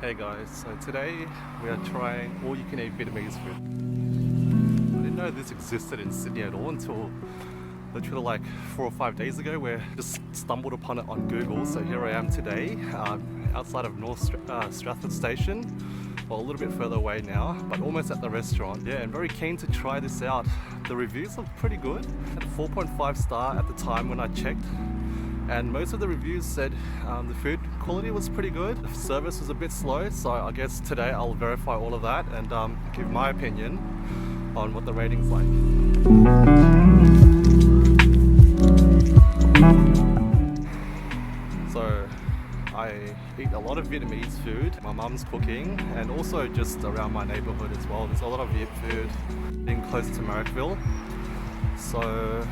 Hey guys, so today we are trying all-you-can-eat Vietnamese food. I didn't know this existed in Sydney at all until literally like 4 or 5 days ago, where I just stumbled upon it on Google. So here I am today, outside of North Stratford Station, well, a little bit further away now, but almost at the restaurant. Yeah, I'm very keen to try this out. The reviews look pretty good. At 4.5 star at the time when I checked. And most of the reviews said the food quality was pretty good. The service was a bit slow, so I guess today I'll verify all of that and give my opinion on what the rating's like. So I eat a lot of Vietnamese food. My mum's cooking, and also just around my neighborhood as well. There's a lot of Viet food being close to Marrickville. So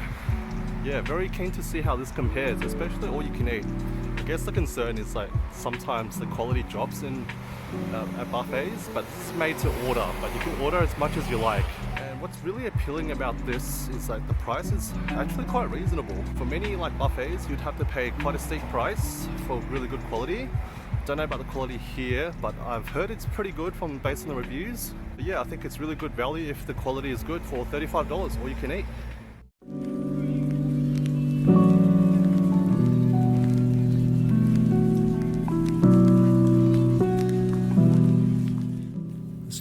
yeah, very keen to see how this compares, especially all you can eat. I guess the concern is like sometimes the quality drops in at buffets, but it's made to order, but you can order as much as you like. And what's really appealing about this is like the price is actually quite reasonable. For many like buffets, you'd have to pay quite a steep price for really good quality. Don't know about the quality here, but I've heard it's pretty good based on the reviews. But yeah, I think it's really good value if the quality is good for $35 all you can eat.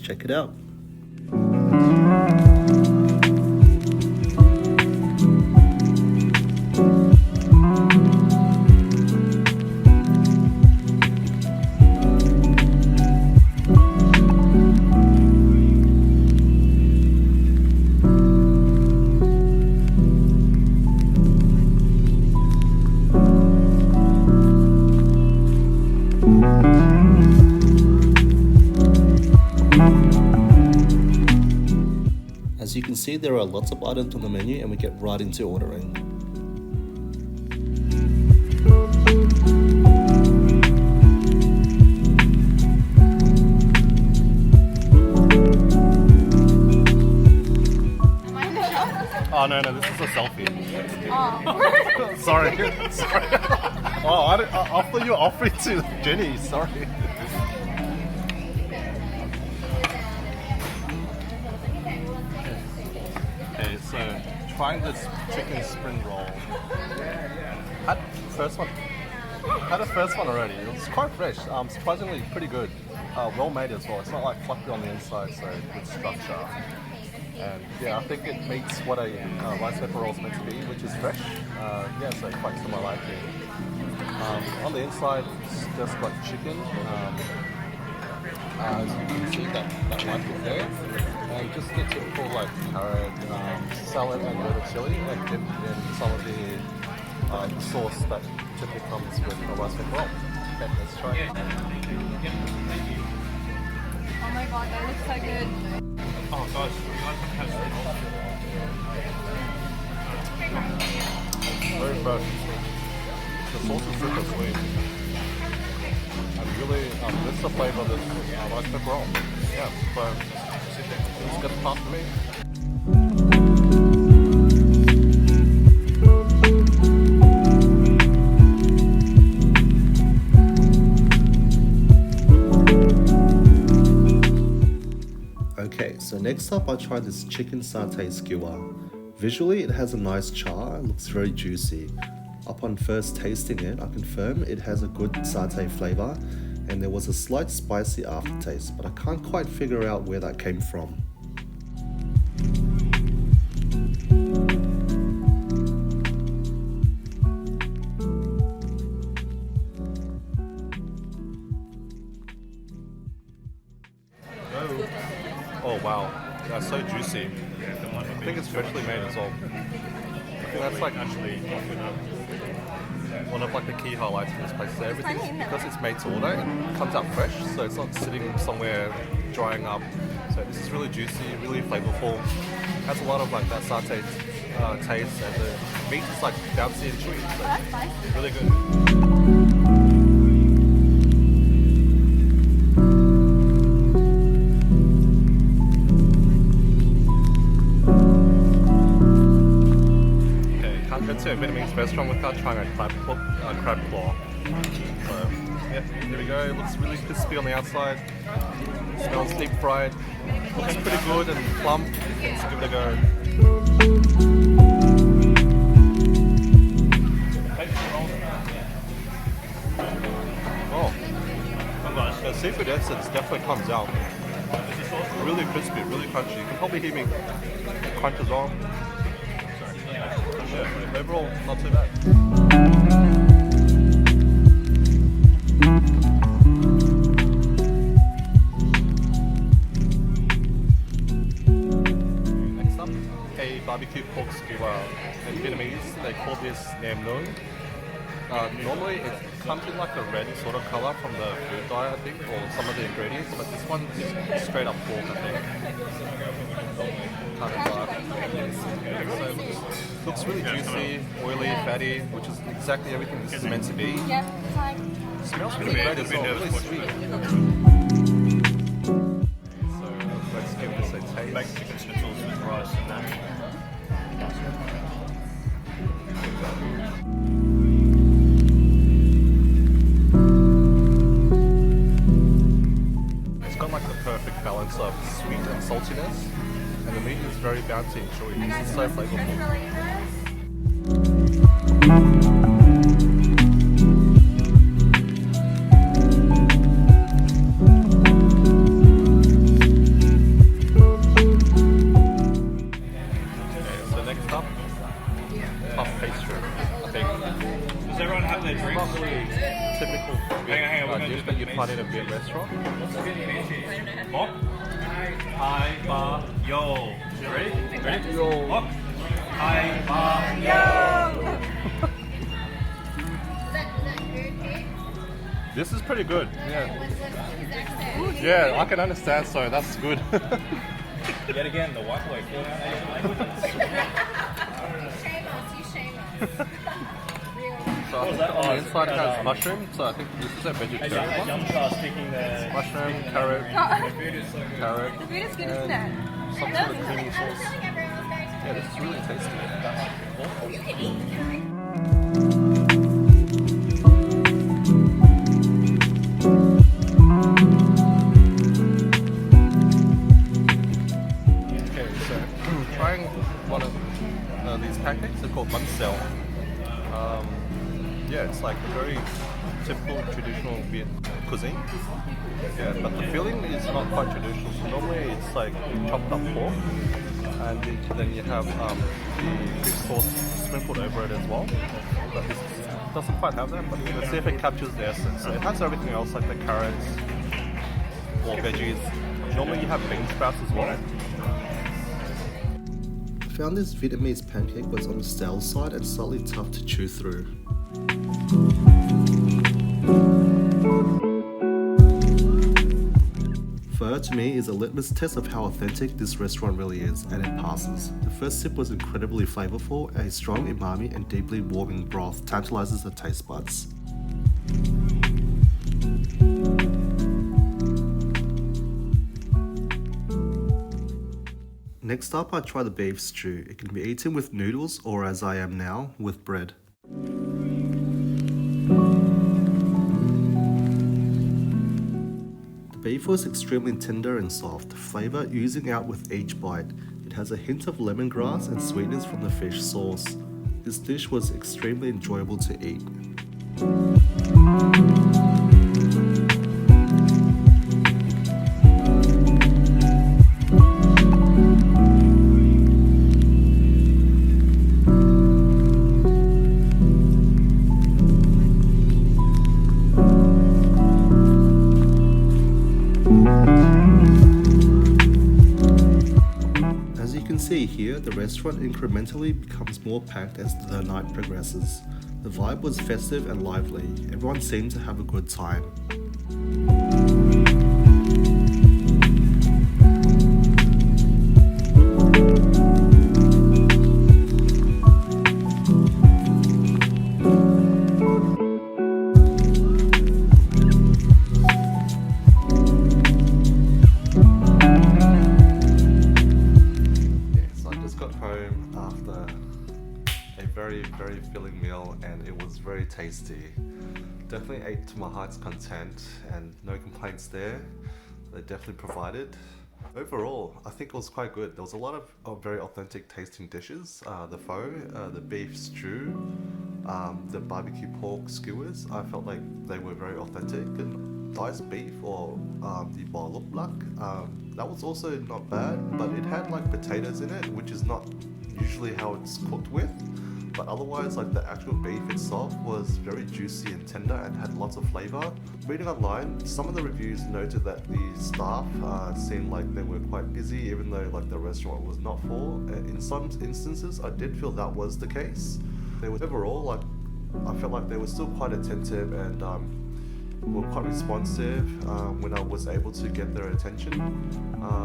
Check it out. As you can see, there are lots of items on the menu and we get right into ordering. Oh no, this is a selfie. Oh. Sorry. Oh, I thought you were offering to Jenny, sorry. Okay, so trying this chicken spring roll. Had the first one already. It's quite fresh. Surprisingly pretty good. Well made as well. It's not like fluffy on the inside, so good structure. And yeah, I think it meets what a rice pepper roll is meant to be, which is fresh. Yeah, so quite similar like it. On the inside, it's just got chicken. As you can see, that light is there. And just the typical like carrot, salad and a little chili, and dipped in some of the sauce that typically comes with a rice pepper roll. Okay, let's try it. Oh my god, that looks so good. Oh gosh, very fresh. The sauce is super sweet. And really, this is the flavor of this rice pepper roll. Yeah, so it's a good part for me. Okay, so next up I tried this chicken satay skewer. Visually it has a nice char and looks very juicy. Upon first tasting it, I confirm it has a good satay flavor, and there was a slight spicy aftertaste, but I can't quite figure out where that came from. Oh wow, that's so juicy. I think it's freshly made as well. I think that's like actually one of like the key highlights of this place. So everything, because it's made to order, it comes out fresh, so it's not sitting somewhere drying up. So this is really juicy, really flavorful. It has a lot of like that satay taste, and the meat is like bouncy and chewy. So really good. To a Vietnamese restaurant without trying a crab claw. So Yep, there we go. It looks really crispy on the outside. Smells deep fried. Looks pretty good and plump. Let's give it a go. Oh, the seafood essence definitely comes out. Really crispy, really crunchy. You can probably hear me crunch as well. Yeah, overall, not too bad. Next up, a barbecue pork skewer. In Vietnamese, they call this nam nung. Normally it comes in like a red sort of color from the food dye, I think, or some of the ingredients, but this one is straight up pork, I think. Kind of dark. So it looks really juicy, oily, fatty, which is exactly everything this is meant to be. Yep, time. It smells really great as well, really sweet. So let's give this a taste. Baked chicken schnitzels with rice and that. It's got like the perfect balance of sweet and saltiness, and the meat is very bouncy and chewy. It's so flavorful. So next up, puff pastry. I think Does everyone have their drinks? not really typical Hang on, we're gonna dish do that you the find in a Viet restaurant. Mok. Hai ba yo. Ready? Ready? Yo. Mok. Hai ba yo. This is pretty good. Yeah. Yeah, I can understand. So that's good. Yet again, the white boy called out Asian languages. Shame us, you shame us. So on the inside it has mushroom. So I think this is a vegetarian one. Young child speaking the Mushroom, carrot, food is so good. carrot, The food is good, isn't it? some sort of creamy sauce. Yeah, this is really tasty. Okay, so trying one of these pancakes. They're called bun sel. Yeah, it's like a very typical traditional Viet cuisine. Yeah, but the filling is not quite traditional. So normally it's like chopped up pork, and then you have the fish sauce sprinkled over it as well. But this doesn't quite have that. But let's see if it captures the essence. So it has everything else like the carrots or veggies. Normally you have bean sprouts as well. I found this Vietnamese pancake was on the stale side and slightly tough to chew through. Pho to me is a litmus test of how authentic this restaurant really is, and it passes. The first sip was incredibly flavorful, and a strong umami and deeply warming broth tantalizes the taste buds. Next up, I try the beef stew. It can be eaten with noodles or, as I am now, with bread. The beef was extremely tender and soft, flavor oozing out with each bite. It has a hint of lemongrass and sweetness from the fish sauce. This dish was extremely enjoyable to eat. As you can see here, the restaurant incrementally becomes more packed as the night progresses. The vibe was festive and lively. Everyone seemed to have a good time. Very filling meal, and it was very tasty. definitely ate to my heart's content and no complaints there. They definitely provided. Overall, I think it was quite good. There was a lot of very authentic tasting dishes. The pho, the beef stew, the barbecue pork skewers. I felt like they were very authentic. And diced beef or the balok, that was also not bad, but it had like potatoes in it, which is not usually how it's cooked with. But otherwise, like the actual beef itself was very juicy and tender and had lots of flavor. Reading online, some of the reviews noted that the staff seemed like they were quite busy, even though like the restaurant was not full. In some instances, I did feel that was the case. They were overall like, I felt like they were still quite attentive and were quite responsive when I was able to get their attention.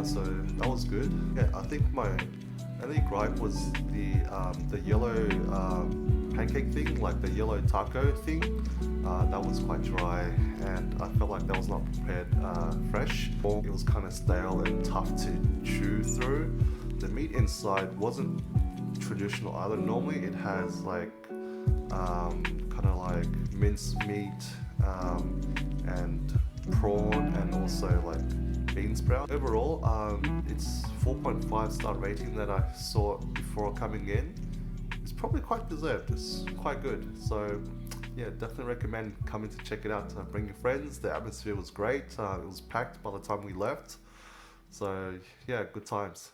So that was good. Yeah, I think my only gripe was the yellow pancake thing, like the yellow taco thing. That was quite dry, and I felt like that was not prepared fresh. It was kind of stale and tough to chew through. The meat inside wasn't traditional either. Normally it has like kind of like minced meat and prawn and also like bean sprout. Overall, it's 4.5 star rating that I saw before coming in. It's probably quite deserved. It's quite good. So yeah, definitely recommend coming to check it out. Bring your friends. The atmosphere was great. It was packed by the time we left. So yeah, good times.